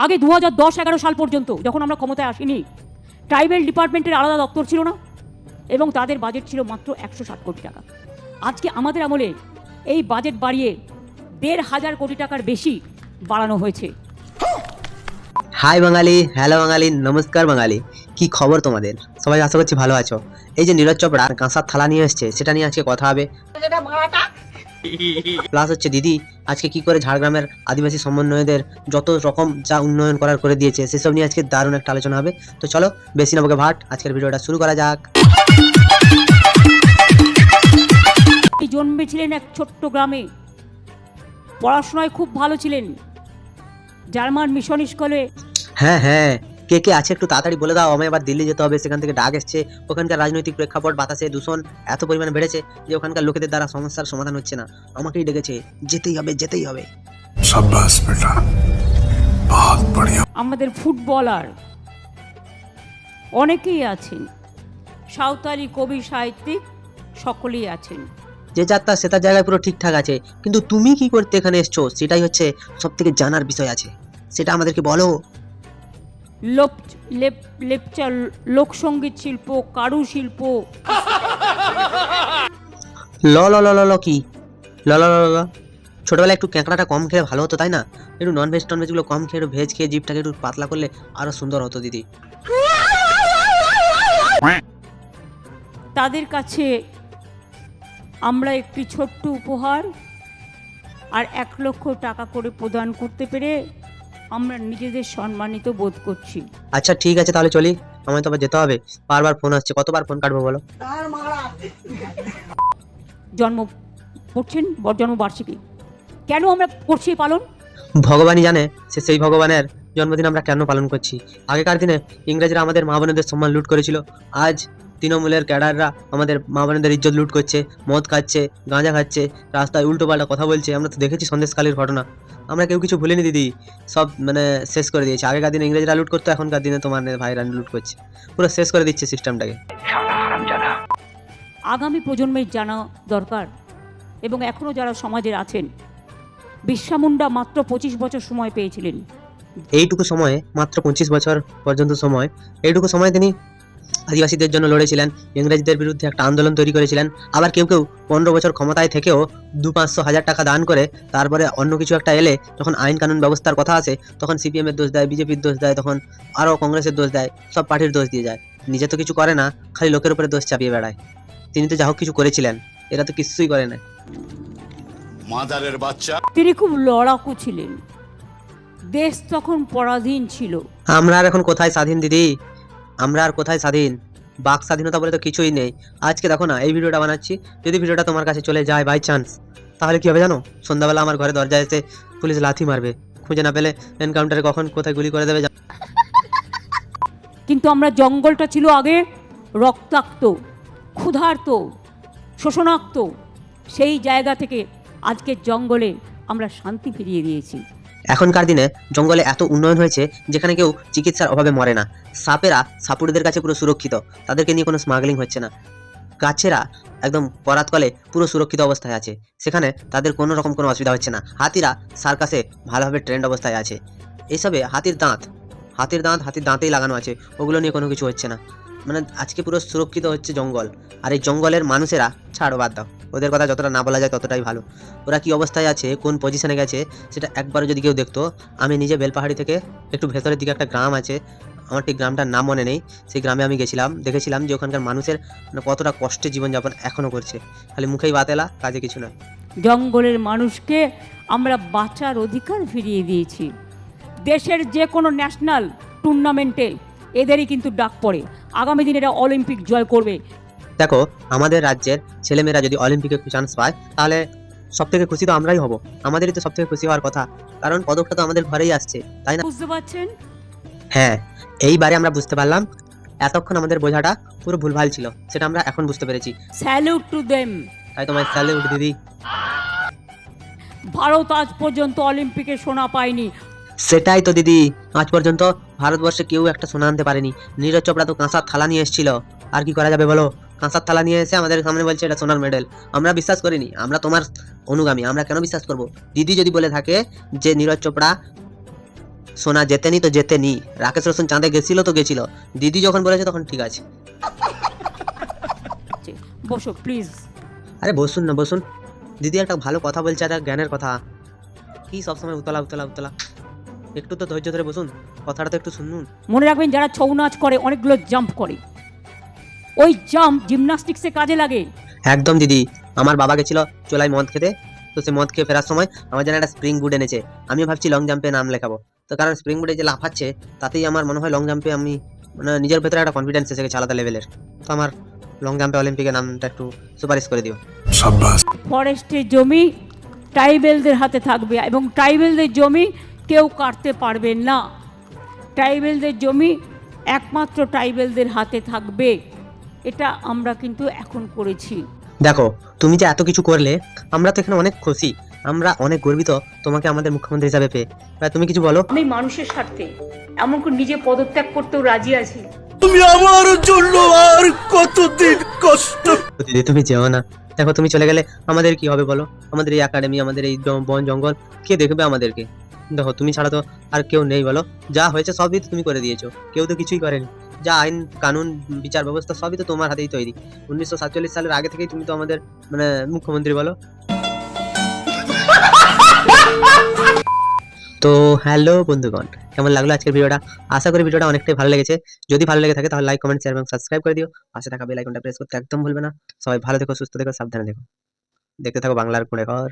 আগে 2010-11 সাল পর্যন্ত যখন আমরা ক্ষমতায় আসিনি, ট্রাইবেল ডিপার্টমেন্টের আলাদা দপ্তর ছিল না এবং তাদের বাজেট ছিল মাত্র 160 কোটি টাকা। আজকে আমাদের আমলে এই বাজেট বাড়িয়ে 1,500 কোটি টাকার বেশি বাড়ানো হয়েছে। হাই বাঙালি, হ্যালো বাঙালি, নমস্কার বাঙালি, কি খবর তোমাদের? সবাই আশা করছি ভালো আছো। এই যে নীরজ চোপড়া কাঁসার থালা নিয়ে এসছে, সেটা নিয়ে আজকে কথা হবে। প্লাস হচ্ছে দিদি আজকে কি করে ঝাড়গ্রামের আদিবাসী সমন্বয়দের যত রকম যা উন্নয়ন করার করে দিয়েছে সেসব নিয়ে আজকে দারুণ একটা আলোচনা হবে। তো চলো বেশি না বকে ভাট, আজকের ভিডিওটা শুরু করা যাক। জন্মেছিলেন এক ছোট্ট গ্রামে, পড়াশোনায় খুব ভালো ছিলেন, জার্মান মিশন স্কুলে। হ্যাঁ, কে কে আছে একটু তাড়াতাড়ি বলে দাও, আমায় আবার দিল্লি যেতে হবে, সেখান থেকে ডাক এসছে। ওখানকার রাজনৈতিক প্রেক্ষাপট, বাতাসে দূষণ এত পরিমাণে বেড়েছে যে ওখানকার লোকেদের দ্বারা সমস্যার সমাধান হচ্ছে না। আমাকেই ডেকেছে, যেতেই হবে। शाबाश बेटा, बहुत बढ़िया। আমাদের ফুটবলার অনেকেই আছেন, সাঁওতালি কবি সাহিত্যিক সকলেই আছেন। যে যাত্রা সে তার জায়গায় পুরো ঠিকঠাক আছে, কিন্তু তুমি কি করতে এখানে এসছো সেটাই হচ্ছে সব থেকে জানার বিষয় আছে, সেটা আমাদেরকে বলো। লেপচা লোকসঙ্গীত শিল্প, কারু শিল্প। ল ল ল ল ল কি ল ল ল ল ল? ছোটবেলায় একটু ক্যাঁকড়াটা কম খেলে ভালো হতো, তাই না? একটু ননভেজ গুলো কম খেয়ে একটু ভেজ খেয়ে জিভটাকে একটু পাতলা করলে আরো সুন্দর হতো দিদি। তাদের কাছে আমরা একটি ছোট্ট উপহার আর 1 লক্ষ টাকা করে প্রদান করতে পেরে আমরা নিজেদের সম্মানিত বোধ করছি। আচ্ছা ঠিক আছে, তাহলে চলি, আমায় তো আবার যেতে হবে। বারবার ফোন আসছে, কতবার ফোন কাটবো বলো? জন্ম করছেন জন্মবার্ষিকী, কেন আমরা করছি পালন? ভগবানই জানে সেই ভগবানের জন্মদিন আমরা কেন পালন করছি। আগেকার দিনে ইংরেজরা আমাদের মা বোনেদের সম্মান লুট করেছিল, আজ তৃণমূলের ক্যাডাররা আমাদের মা বোনেদের ইজ্জত লুট করছে, মদ খাচ্ছে, গাঁজা খাচ্ছে, রাস্তায় উল্টো পাল্টা কথা বলছে। আমরা তো দেখেছি সন্দেশখালীর ঘটনা, আমরা কেউ কিছু ভুলিনি দিদি, সব শেষ করে দিয়েছে। আগেকার দিনে ইংরেজরা লুট করতো, এখনকার দিনে তোমার ভাইরা লুট করছে, পুরো শেষ করে দিচ্ছে সিস্টেমটাকে। আগামী প্রজন্মের জানা দরকার, এবং এখনও যারা সমাজের আছেন, বিরসা মুন্ডা মাত্র 25 বছর সময় পেয়েছিলেন। এইটুকু সময়ে, মাত্র 25 বছর পর্যন্ত সময়, এইটুকু সময় তিনি আদিবাসীদের জন্য লড়েছিলেন, ইংরেজদের বিরুদ্ধে একটা আন্দোলন তৈরি করেছিলেন। আবার কেউ 15 বছর ক্ষমতায় থেকেও 200-500 টাকা দান করে তারপরে অন্য কিছু একটা এলে যখন আইন কানুন ব্যবস্থার কথা আসে তখন সিপিএম এর দোষ দেয়, বিজেপির দোষ দেয়, তখন আরও কংগ্রেসের দোষ দেয়, সব পার্টির দোষ দিয়ে যায়। নিজে তো কিছু করে না, খালি লোকের উপরে দোষ চাপিয়ে বেড়ায়। তিনি তো যা হোক কিছু করেছিলেন, এরা তো কিছুই করে না। মাদারের বাচ্চা। তিনি খুব লড়াকু ছিলেন, দেশ তখন পরাধীন ছিল। আমরা আর এখন কোথায় স্বাধীন দিদি, আমরা আর কোথায় স্বাধীন? বাক স্বাধীনতা বলে তো কিছুই নেই। আজকে দেখো না, এই ভিডিওটা বানাচ্ছি, যদি ভিডিওটা তোমার কাছে চলে যায় বাই চান্স, তাহলে কি হবে জানো? সন্ধ্যাবেলা আমার ঘরে দরজায় এসে পুলিশ লাথি মারবে, খুঁজে না পেলে এনকাউন্টারে কখন কোথায় গুলি করে দেবে। কিন্তু আমরা জঙ্গলটা ছিল আগে রক্তাক্ত, ক্ষুধার্ত, শোষণাক্ত, সেই জায়গা থেকে আজকে জঙ্গলে আমরা শান্তি ফিরিয়ে দিয়েছি। এখনকার দিনে জঙ্গলে এত উন্নয়ন হয়েছে যেখানে কেউ চিকিৎসার অভাবে মরে না। সাপেরা সাপুড়েদের কাছে পুরো সুরক্ষিত, তাদেরকে নিয়ে কোনো স্মাগলিং হচ্ছে না। গাছেরা একদম করাতকলে পুরো সুরক্ষিত অবস্থায় আছে, সেখানে তাদের কোনো রকম কোনো অসুবিধা হচ্ছে না। হাতিরা সার্কাসে ভালোভাবে ট্রেন্ড অবস্থায় আছে। এইসবে হাতির দাঁতেই লাগানো আছে, ওগুলো নিয়ে কোনো কিছু হচ্ছে না। মানে আজকে পুরো সুরক্ষিত হচ্ছে জঙ্গল। আর এই জঙ্গলের মানুষেরা, ছাড়ো বাদ দাও, ওদের কথা যতটা না বলা যায় ততটাই ভালো। ওরা কি অবস্থায় আছে, কোন পজিশনে গেছে, সেটা একবারও যদি কেউ দেখতো। আমি নিজে বেলপাহাড়ি থেকে একটু ভেতরের দিকে একটা গ্রাম আছে, আমার ঠিক গ্রামটার নাম মনে নেই, সেই গ্রামে আমি গেছিলাম, দেখেছিলাম যে ওখানকার মানুষের মানে কতটা কষ্টে জীবনযাপন এখনও করছে, খালি মুখেই বাতেলা, কাজে কিছু নয়। জঙ্গলের মানুষকে আমরা বাঁচার অধিকার ফিরিয়ে দিয়েছি। দেশের যে কোনো ন্যাশনাল টুর্নামেন্টে এদেরই কিন্তু ডাক পড়ে, আগামী দিনে এরা অলিম্পিক জয় করবে। দেখো, আমাদের রাজ্যের ছেলেমেয়েরা যদি অলিম্পিকে চান্স পায় তাহলে সব থেকে খুশি তো আমরাই হব, আমাদেরই তো সব থেকে খুশি হওয়ার কথা, কারণ পদকটা তো আমাদের ঘরেই আসছে, তাই না? বুঝতে পারছেন? হ্যাঁ, এইবারে আমরা বুঝতে পারলাম, এতক্ষণ আমাদের বোঝাটা পুরো ভুলভাল ছিল, সেটা আমরা এখন বুঝতে পেরেছি। Salute to them. তাই তোমায় স্যালুট দিদি। ভারত আজ পর্যন্ত অলিম্পিকে সোনা পায়নি। সেটাই তো দিদি, আজ পর্যন্ত ভারতবর্ষে কেউ একটা সোনা আনতে পারেনি। নীরজ চোপড়া তো কাঁসার থালা নিয়ে এসেছিল, আর কি করা যাবে বলো? কাঁসার থালা নিয়ে এসে আমাদের সামনে বলছে এটা সোনার মেডেল। আমরা বিশ্বাস করিনি, আমরা তোমার অনুগামী, আমরা কেন বিশ্বাস করব? দিদি যদি বলে থাকে যে নীরজ চোপড়া সোনা যেতেনি তো যেতেনি, রাকেশ রোশন চাঁদে গেছিল তো গেছিল, দিদি যখন বলেছে তখন ঠিক আছে। বসো প্লিজ। আরে বসুন না বসুন, দিদি একটা ভালো কথা বলছে, একটা জ্ঞানের কথা, কি সবসময় উতলা উতলা উতলা, একটু তো ধৈর্য ধরে বসুন, কথাটা তো একটু শুনুন। মনে রাখবেন যারা ছৌ নাচ করে অনেকগুলো জাম্প করে, ওই জাম্প জিমনাস্টিক্সে কাজে লাগে। একদম দিদি, আমার বাবা গেছিল চোলাই মদ খেতে, তো সে মদ খেয়ে ফেরার সময় আমার জন্য একটা স্প্রিং বুট এনেছে। আমি ভাবছি লং জাম্পে নাম লেখাবো, তো কারণ স্প্রিং বুটে যে লাফাচ্ছে তাতেই আমার মনে হয় লং জাম্পে আমি মানে নিজের ভেতরে একটা কনফিডেন্স এসে গেছে আলাদা লেভেলের, তো আমার লং জাম্পে অলিম্পিকের নামটা একটু সুপারিশ করে দিও। शाबाश। ফরেস্টের জমি ট্রাইবেলদের হাতে থাকবে এবং ট্রাইবেলদের জমি কেউ কাটতে পারবে না। ট্রাইবেলদের জমি একমাত্র ট্রাইবেলদের হাতে থাকবে, এটা আমরা কিন্তু এখন করেছি। দেখো তুমি যে এত কিছু করলে, আমরা তো এখানে অনেক খুশি, আমরা অনেক গর্বিত তোমাকে আমাদের মুখ্যমন্ত্রী হিসাবে পেয়ে। এবার তুমি কিছু বলো। আমি মানুষের স্বার্থে এমনকি নিজে পদত্যাগ করতেও রাজি আছি। তুমি আমার জন্য আর কতদিন কষ্ট। দিদি তুমি যেও না, দেখো তুমি চলে গেলে আমাদের কি হবে বলো, আমাদের এই একাডেমি, আমাদের এই বন জঙ্গল কে দেখবে আমাদেরকে? দেখো তুমি ছাড়া তো আর কেউ নেই বলো, যা হয়েছে সবই তো তুমি করে দিয়েছো, কেউ তো কিছুই করেনি। যা আইন কানুন বিচার ব্যবস্থা সবই তো তোমার হাতেই তৈরি, 1947 সালের আগে থেকেই তুমি তো আমাদের মানে মুখ্যমন্ত্রী বলো। তো হ্যালো বন্ধুগণ, কেমন লাগলো আজকের ভিডিওটা? আশা করি ভিডিওটা অনেকটাই ভালো লেগেছে। যদি ভালো লেগে থাকে তাহলে লাইক কমেন্ট শেয়ার এবং সাবস্ক্রাইব করে দিও, পাশে থাকা বেল আইকনটা প্রেস করতে একদম ভুলবে না। সবাই ভালো থেকো, সুস্থ থেকো, সাবধানে থেকো, দেখতে থাকো বাংলার কুঁড়ে ঘর।